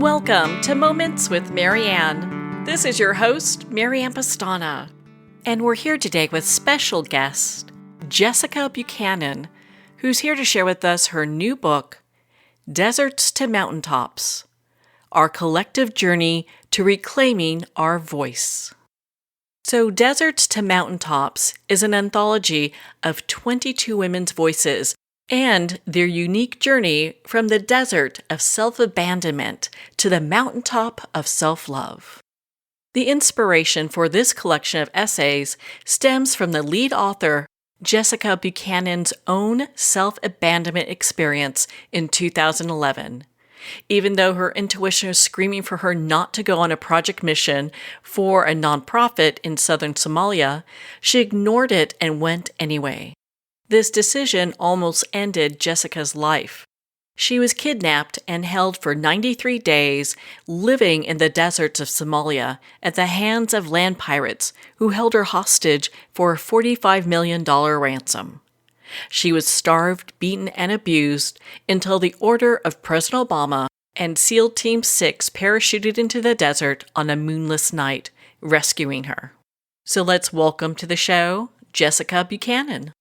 Welcome to Moments with Marianne. This is your host, Marianne Pastana, and we're here today with special guest, Jessica Buchanan, who's here to share with us her new book, Deserts to Mountaintops, Our Collective Journey to Reclaiming Our Voice. So Deserts to Mountaintops is an anthology of 22 women's voices and their unique journey from the desert of self-abandonment to the mountaintop of self-love. The inspiration for this collection of essays stems from the lead author, Jessica Buchanan's own self-abandonment experience in 2011. Even though her intuition was screaming for her not to go on a project mission for a nonprofit in southern Somalia, she ignored it and went anyway. This decision almost ended Jessica's life. She was kidnapped and held for 93 days, living in the deserts of Somalia at the hands of land pirates who held her hostage for a $45 million ransom. She was starved, beaten, and abused until the order of President Obama and SEAL Team 6 parachuted into the desert on a moonless night, rescuing her. So let's welcome to the show, Jessica Buchanan.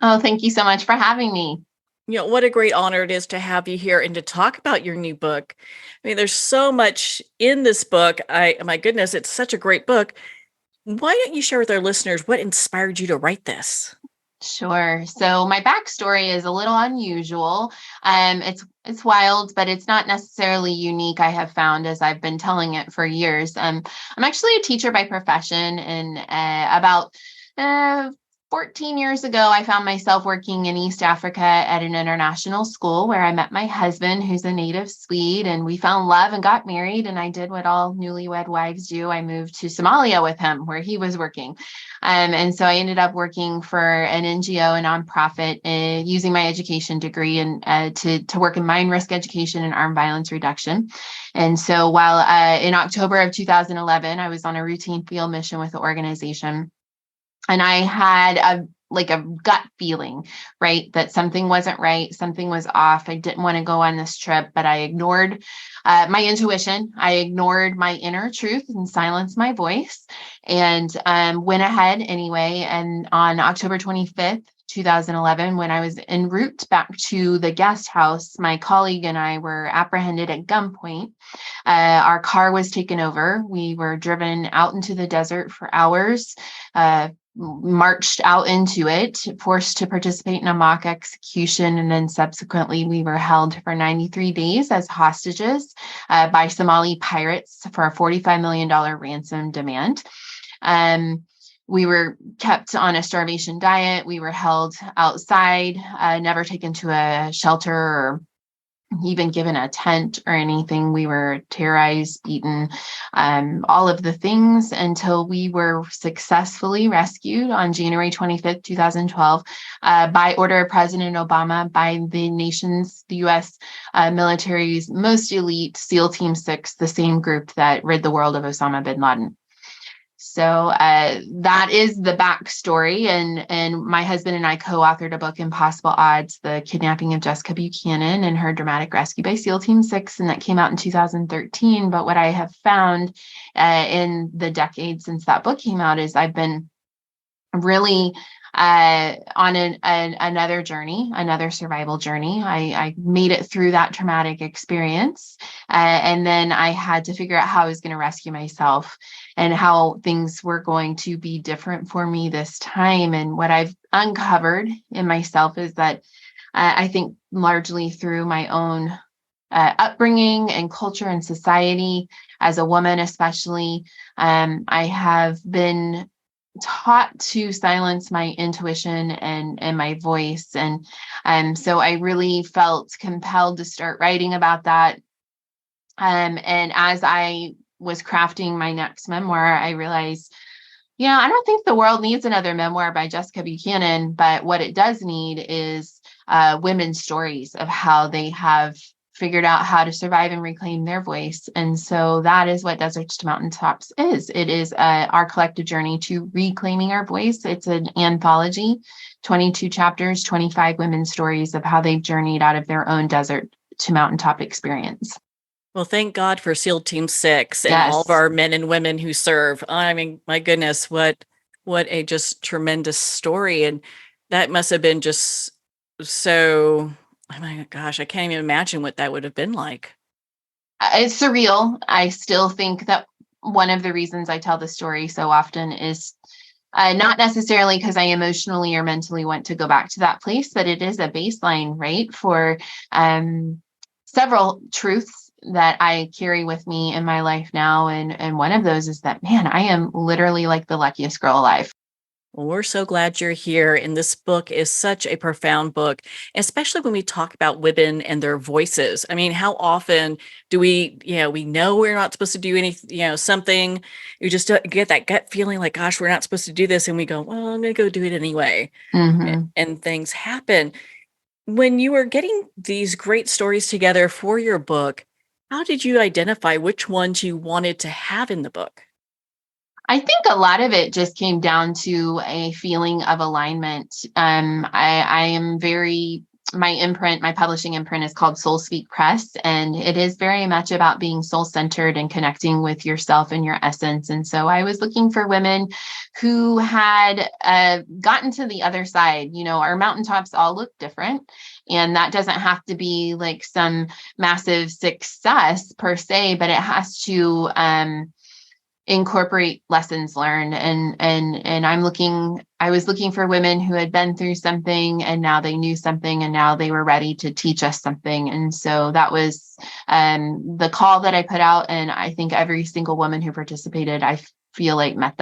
Oh, thank you so much for having me. What a great honor it is to have you here and to talk about your new book. I mean, there's so much in this book. My goodness, it's such a great book. Why don't you share with our listeners what inspired you to write this? Sure. So my backstory is a little unusual. It's wild, but it's not necessarily unique, I have found, as I've been telling it for years. I'm actually a teacher by profession, and about 14 years ago, I found myself working in East Africa at an international school where I met my husband, who's a native Swede, and we fell in love and got married. And I did what all newlywed wives do. I moved to Somalia with him, where he was working. And so I ended up working for an NGO, a nonprofit, using my education degree and to work in mine risk education and armed violence reduction. And so while in October of 2011, I was on a routine field mission with the organization. And I had a gut feeling, right, that something wasn't right, something was off. I didn't want to go on this trip, but I ignored my intuition. I ignored my inner truth and silenced my voice, and went ahead anyway. And on October 25th, 2011, when I was en route back to the guest house, my colleague and I were apprehended at gunpoint. Our car was taken over. We were driven out into the desert for hours, marched out into it, forced to participate in a mock execution, and then subsequently we were held for 93 days as hostages by Somali pirates for a $45 million ransom demand. We were kept on a starvation diet. We were held outside, never taken to a shelter or even given a tent or anything. We were terrorized, beaten, all of the things until we were successfully rescued on January 25th, 2012, by order of President Obama, by the U.S. military's most elite SEAL Team 6, the same group that rid the world of Osama bin Laden. So that is the backstory, and my husband and I co-authored a book, Impossible Odds, The Kidnapping of Jessica Buchanan and Her Dramatic Rescue by SEAL Team 6, and that came out in 2013. But what I have found in the decades since that book came out is I've been really on another journey, another survival journey. I made it through that traumatic experience, and then I had to figure out how I was going to rescue myself and how things were going to be different for me this time. And what I've uncovered in myself is that I think largely through my own upbringing and culture and society, as a woman especially, I have been taught to silence my intuition and my voice. And so I really felt compelled to start writing about that. And as I was crafting my next memoir, I realized, I don't think the world needs another memoir by Jessica Buchanan, but what it does need is women's stories of how they have figured out how to survive and reclaim their voice. And so that is what Deserts to Mountaintops is. It is our collective journey to reclaiming our voice. It's an anthology, 22 chapters, 25 women's stories of how they've journeyed out of their own desert to mountaintop experience. Well, thank God for SEAL Team 6 and all of Yes. our men and women who serve. I mean, my goodness, what a just tremendous story. And that must have been just so, oh my gosh, I can't even imagine what that would have been like. It's surreal. I still think that one of the reasons I tell the story so often is not necessarily because I emotionally or mentally want to go back to that place, but it is a baseline, right, for um, several truths that I carry with me in my life now. And one of those is that, man, I am literally like the luckiest girl alive. Well, we're so glad you're here. And this book is such a profound book, especially when we talk about women and their voices. I mean, how often do we know we're not supposed to do anything, something, you just get that gut feeling like, gosh, we're not supposed to do this. And we go, well, I'm going to go do it anyway. Hmm. And things happen. When you were getting these great stories together for your book, how did you identify which ones you wanted to have in the book? I think a lot of it just came down to a feeling of alignment. I am very, my imprint, my publishing imprint is called Soul Speak Press, and it is very much about being soul centered and connecting with yourself and your essence. And so I was looking for women who had gotten to the other side. You know, our mountaintops all look different. And that doesn't have to be like some massive success per se, but it has to incorporate lessons learned. And I was looking for women who had been through something and now they knew something and now they were ready to teach us something. And so that was the call that I put out, and I think every single woman who participated, I feel like met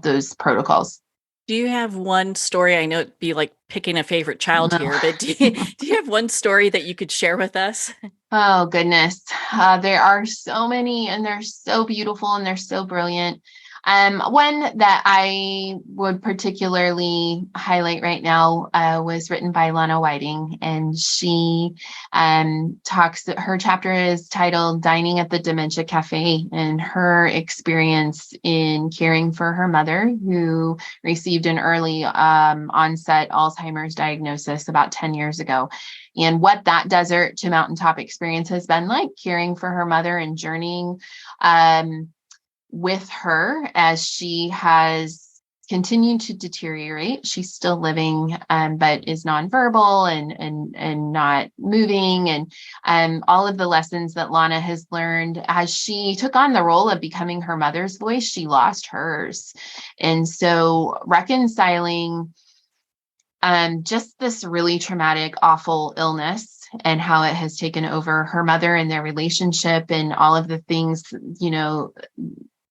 those protocols. Do you have one story? I know it'd be like picking a favorite child No. here, but do you have one story that you could share with us? Oh, goodness. There are so many, and they're so beautiful and they're so brilliant. One that I would particularly highlight right now was written by Lana Whiting, and she her chapter is titled Dining at the Dementia Cafe, and her experience in caring for her mother who received an early onset Alzheimer's diagnosis about 10 years ago, and what that desert to mountaintop experience has been like, caring for her mother and journeying with her as she has continued to deteriorate. She's still living, but is nonverbal and not moving, and all of the lessons that Lana has learned as she took on the role of becoming her mother's voice. She lost hers, and so reconciling just this really traumatic, awful illness and how it has taken over her mother and their relationship and all of the things,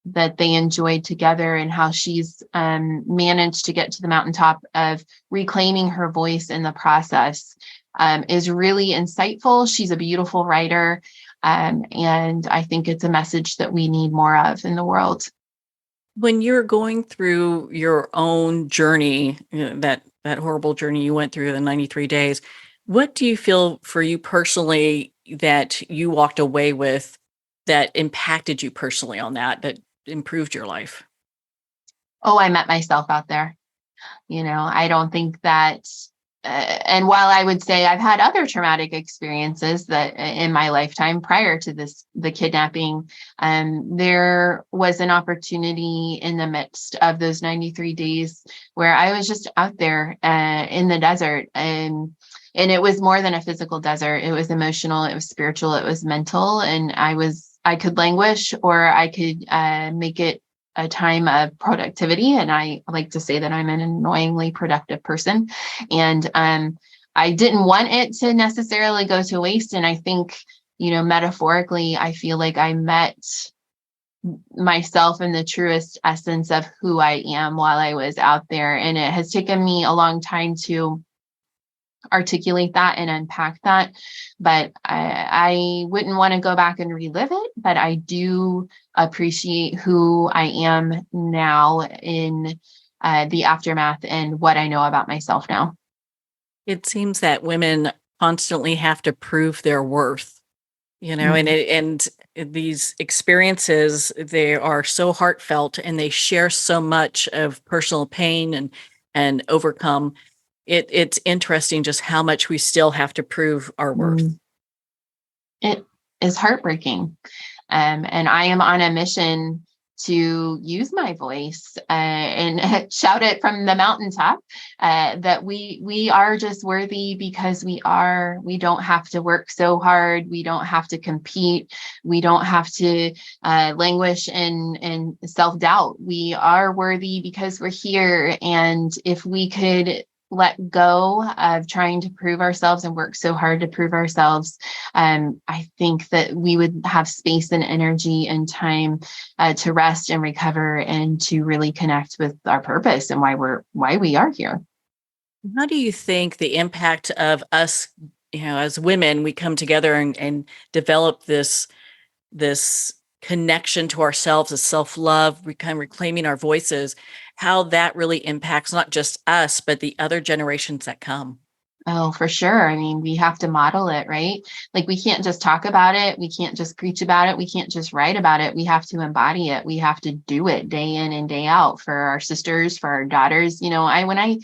that they enjoyed together, and how she's managed to get to the mountaintop of reclaiming her voice in the process is really insightful. She's a beautiful writer. And I think it's a message that we need more of in the world. When you're going through your own journey, that horrible journey you went through, the 93 days, what do you feel for you personally that you walked away with that impacted you personally on that improved your life? Oh, I met myself out there. I don't think that, and while I would say I've had other traumatic experiences that in my lifetime prior to the kidnapping, there was an opportunity in the midst of those 93 days where I was just out there in the desert, and it was more than a physical desert. It was emotional, it was spiritual, it was mental, and I could languish, or I could make it a time of productivity. And I like to say that I'm an annoyingly productive person. And I didn't want it to necessarily go to waste. And I think, metaphorically, I feel like I met myself in the truest essence of who I am while I was out there. And it has taken me a long time to articulate that and unpack that, but I wouldn't want to go back and relive it, but I do appreciate who I am now in the aftermath and what I know about myself now. It seems that women constantly have to prove their worth, and Mm. these experiences, they are so heartfelt and they share so much of personal pain and overcome. It's interesting just how much we still have to prove our worth. Mm. It is heartbreaking. And I am on a mission to use my voice and shout it from the mountaintop that we are just worthy because we are. We don't have to work so hard. We don't have to compete. We don't have to languish in self-doubt. We are worthy because we're here. And if we could let go of trying to prove ourselves and work so hard to prove ourselves, I think that we would have space and energy and time to rest and recover and to really connect with our purpose and why we are here. How do you think the impact of us, as women, we come together and develop this connection to ourselves, a self-love, we kind of reclaiming our voices, how that really impacts not just us, but the other generations that come? Oh, for sure. I mean, we have to model it, right? Like we can't just talk about it. We can't just preach about it. We can't just write about it. We have to embody it. We have to do it day in and day out for our sisters, for our daughters. When I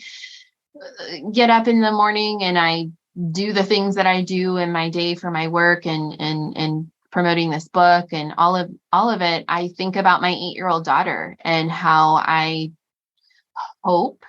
get up in the morning and I do the things that I do in my day for my work and promoting this book and all of it, I think about my 8-year-old daughter and how I hope.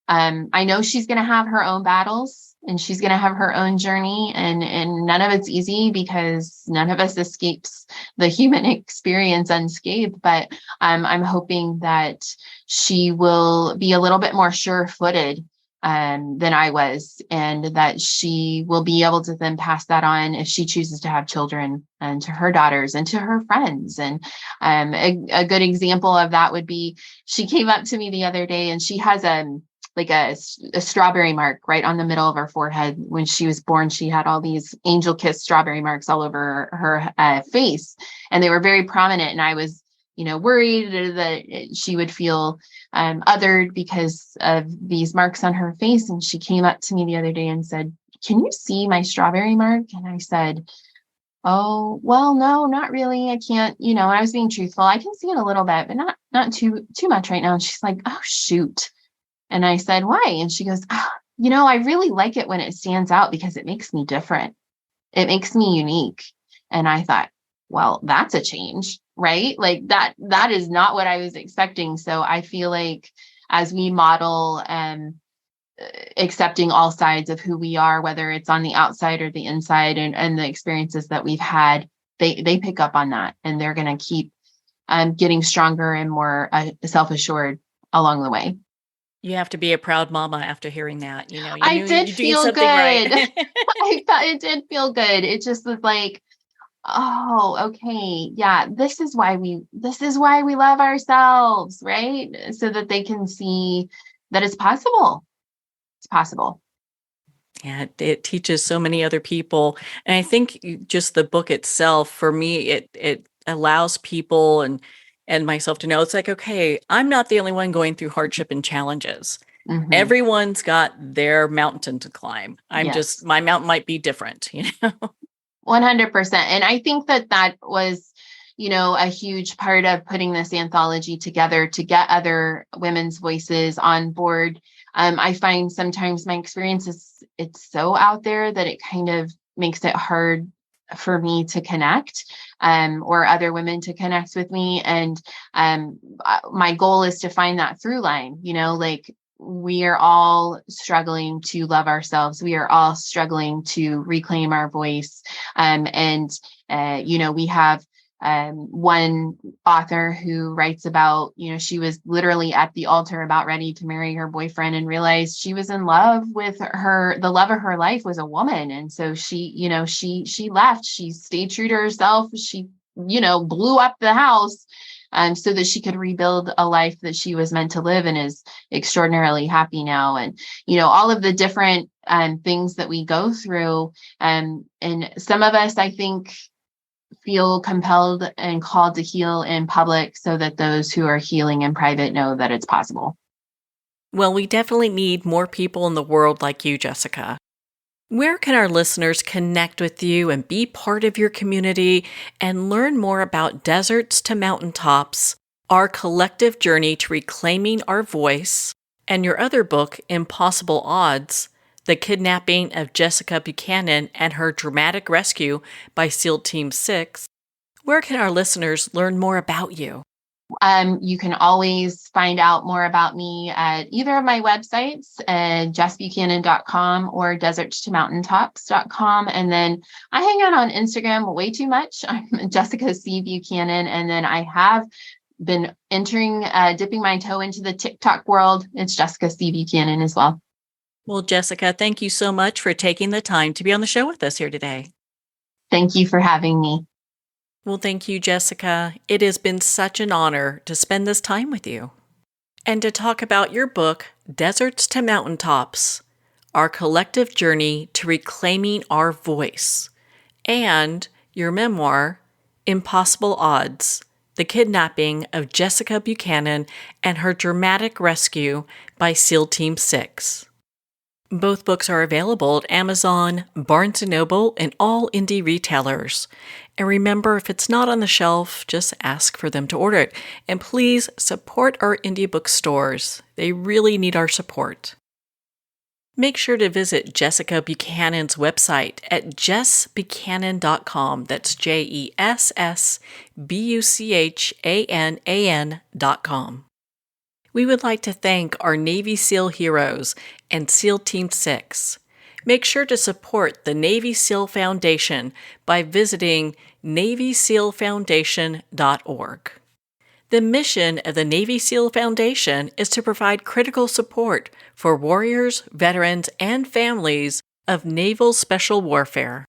I know she's going to have her own battles and she's going to have her own journey, and none of it's easy because none of us escapes the human experience unscathed. But I'm hoping that she will be a little bit more sure-footed than I was, and that she will be able to then pass that on if she chooses to have children, and to her daughters and to her friends. And a good example of that would be, she came up to me the other day and she has like a strawberry mark right on the middle of her forehead. When she was born, she had all these angel kiss strawberry marks all over her face, and they were very prominent. And I was, worried that she would feel othered because of these marks on her face. And she came up to me the other day and said, "Can you see my strawberry mark?" And I said, "Oh, well, no, not really. I can't, I was being truthful. I can see it a little bit, but not too much right now." And she's like, "Oh, shoot." And I said, "Why?" And she goes, I really like it when it stands out because it makes me different. It makes me unique." And I thought, well, that's a change, right? Like that is not what I was expecting. So I feel like as we model accepting all sides of who we are, whether it's on the outside or the inside, and the experiences that we've had, they pick up on that, and they're going to keep getting stronger and more self-assured along the way. You have to be a proud mama after hearing that. You I knew did you're doing feel something right. good. I thought it did feel good. It just was like, oh, okay. Yeah, this is why we love ourselves, right? So that they can see that it's possible. It's possible. Yeah, it teaches so many other people. And I think just the book itself, for me, it allows people and myself to know it's like, okay, I'm not the only one going through hardship and challenges. Mm-hmm. Everyone's got their mountain to climb. Yes. My mountain might be different. 100%. And I think that was, a huge part of putting this anthology together to get other women's voices on board. I find sometimes my experience it's so out there that it kind of makes it hard for me to connect, or other women to connect with me. And my goal is to find that through line, like we are all struggling to love ourselves. We are all struggling to reclaim our voice. We have one author who writes about, she was literally at the altar about ready to marry her boyfriend and realized she was in love with the love of her life was a woman. And so she left, she stayed true to herself. She, blew up the house so that she could rebuild a life that she was meant to live, and is extraordinarily happy now. And, all of the different things that we go through. And some of us, I think, feel compelled and called to heal in public so that those who are healing in private know that it's possible. Well, we definitely need more people in the world like you, Jessica. Where can our listeners connect with you and be part of your community and learn more about Deserts to Mountaintops, our collective journey to reclaiming our voice, and your other book, Impossible Odds, The Kidnapping of Jessica Buchanan and Her Dramatic Rescue by SEAL Team 6, where can our listeners learn more about you? You can always find out more about me at either of my websites, jessbuchanan.com or deserts2mountaintops.com. And then I hang out on Instagram way too much. I'm Jessica C. Buchanan. And then I have been dipping my toe into the TikTok world. It's Jessica C. Buchanan as well. Well, Jessica, thank you so much for taking the time to be on the show with us here today. Thank you for having me. Well, thank you, Jessica. It has been such an honor to spend this time with you and to talk about your book, Deserts to Mountaintops, Our Collective Journey to Reclaiming Our Voice, and your memoir, Impossible Odds, The Kidnapping of Jessica Buchanan and Her Dramatic Rescue by SEAL Team 6. Both books are available at Amazon, Barnes & Noble, and all indie retailers. And remember, if it's not on the shelf, just ask for them to order it. And please support our indie bookstores. They really need our support. Make sure to visit Jessica Buchanan's website at jessbuchanan.com. That's JESSBUCHANAN.com. We would like to thank our Navy SEAL heroes and SEAL Team 6. Make sure to support the Navy SEAL Foundation by visiting NavySealFoundation.org. The mission of the Navy SEAL Foundation is to provide critical support for warriors, veterans, and families of naval special warfare.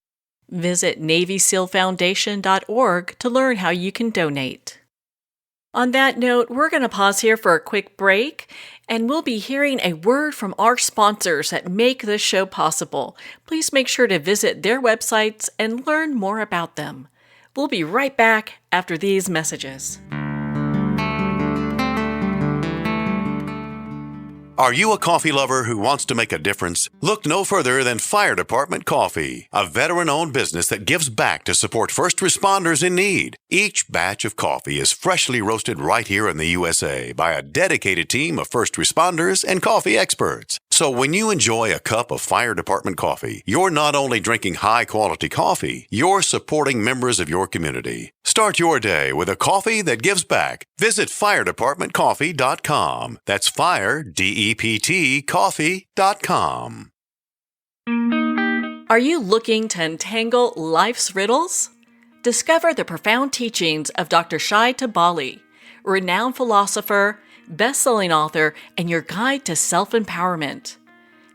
Visit NavySealFoundation.org to learn how you can donate. On that note, we're going to pause here for a quick break, and we'll be hearing a word from our sponsors that make this show possible. Please make sure to visit their websites and learn more about them. We'll be right back after these messages. Are you a coffee lover who wants to make a difference? Look no further than Fire Department Coffee, a veteran-owned business that gives back to support first responders in need. Each batch of coffee is freshly roasted right here in the USA by a dedicated team of first responders and coffee experts. So when you enjoy a cup of Fire Department coffee, you're not only drinking high-quality coffee, you're supporting members of your community. Start your day with a coffee that gives back. Visit firedepartmentcoffee.com. That's fire, D-E-P-T, coffee.com. Are you looking to untangle life's riddles? Discover the profound teachings of Dr. Shai Tabali, renowned philosopher, best-selling author, and your guide to self-empowerment.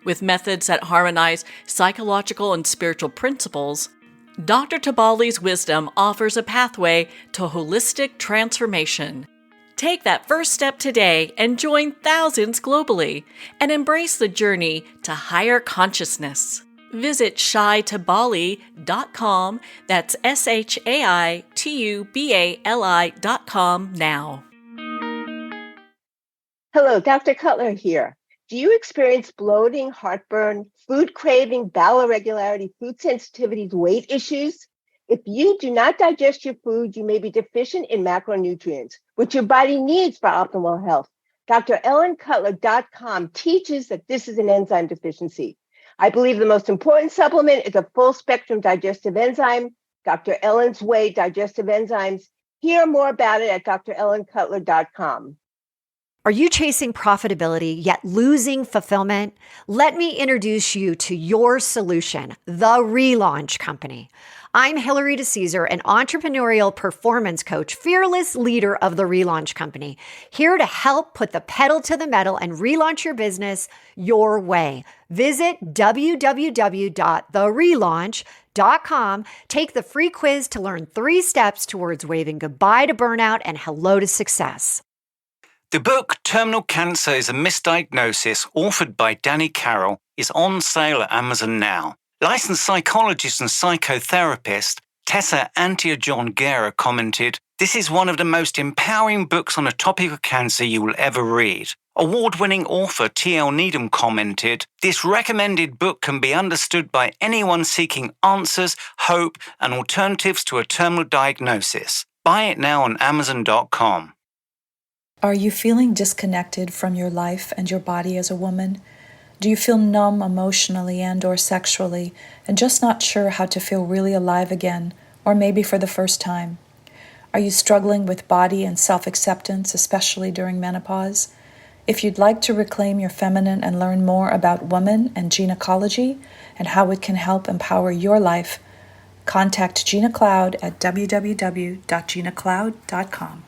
With methods that harmonize psychological and spiritual principles, Dr. Tabali's wisdom offers a pathway to holistic transformation. Take that first step today and join thousands globally and embrace the journey to higher consciousness. Visit shaitabali.com, that's SHAITUBALI.com now. Hello, Dr. Cutler here. Do you experience bloating, heartburn, food craving, bowel irregularity, food sensitivities, weight issues? If you do not digest your food, you may be deficient in macronutrients, which your body needs for optimal health. DrEllenCutler.com teaches that this is an enzyme deficiency. I believe the most important supplement is a full-spectrum digestive enzyme, Dr. Ellen's Way Digestive Enzymes. Hear more about it at DrEllenCutler.com. Are you chasing profitability yet losing fulfillment? Let me introduce you to your solution, The Relaunch Company. I'm Hillary DeCesar, an entrepreneurial performance coach, fearless leader of The Relaunch Company, here to help put the pedal to the metal and relaunch your business your way. Visit www.therelaunch.com. Take the free quiz to learn 3 steps towards waving goodbye to burnout and hello to success. The book Terminal Cancer is a Misdiagnosis, authored by Danny Carroll, is on sale at Amazon now. Licensed psychologist and psychotherapist Tessa Antia-John-Guerra commented, "This is one of the most empowering books on a topic of cancer you will ever read." Award-winning author T.L. Needham commented, "This recommended book can be understood by anyone seeking answers, hope, and alternatives to a terminal diagnosis. Buy it now on Amazon.com. Are you feeling disconnected from your life and your body as a woman? Do you feel numb emotionally and/or sexually and just not sure how to feel really alive again, or maybe for the first time? Are you struggling with body and self-acceptance, especially during menopause? If you'd like to reclaim your feminine and learn more about woman and gynecology and how it can help empower your life, contact Gina Cloud at www.ginacloud.com.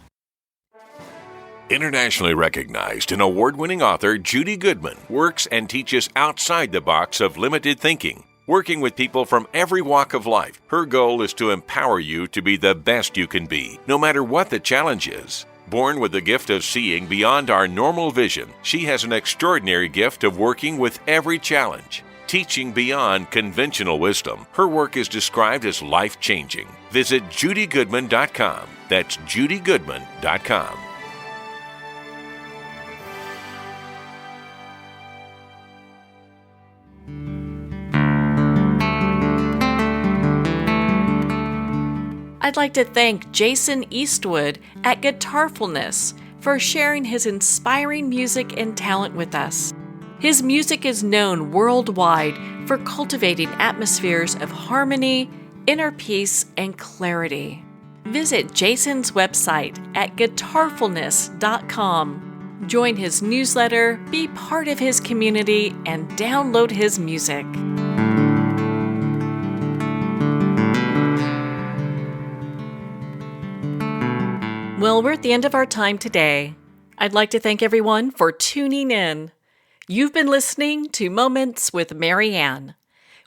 Internationally recognized and award-winning author Judy Goodman works and teaches outside the box of limited thinking. Working with people from every walk of life, her goal is to empower you to be the best you can be, no matter what the challenge is. Born with the gift of seeing beyond our normal vision, she has an extraordinary gift of working with every challenge. Teaching beyond conventional wisdom, her work is described as life-changing. Visit judygoodman.com. That's judygoodman.com. I'd like to thank Jason Eastwood at Guitarfulness for sharing his inspiring music and talent with us. His music is known worldwide for cultivating atmospheres of harmony, inner peace, and clarity. Visit Jason's website at guitarfulness.com. Join his newsletter, be part of his community, and download his music. Well, we're at the end of our time today. I'd like to thank everyone for tuning in. You've been listening to Moments with Marianne,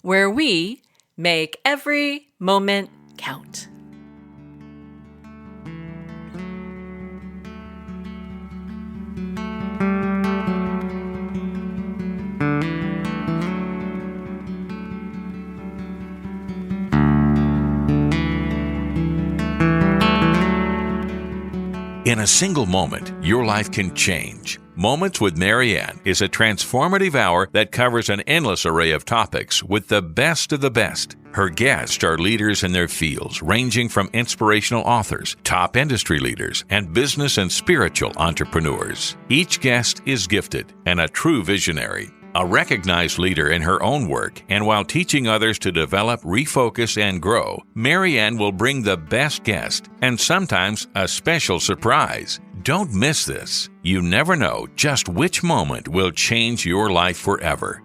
where we make every moment count. In a single moment, your life can change. Moments with Marianne is a transformative hour that covers an endless array of topics with the best of the best. Her guests are leaders in their fields, ranging from inspirational authors, top industry leaders, and business and spiritual entrepreneurs. Each guest is gifted and a true visionary. A recognized leader in her own work, and while teaching others to develop, refocus, and grow, Marianne will bring the best guest and sometimes a special surprise. Don't miss this. You never know just which moment will change your life forever.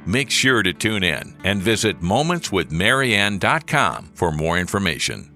Make sure to tune in and visit momentswithmarianne.com for more information.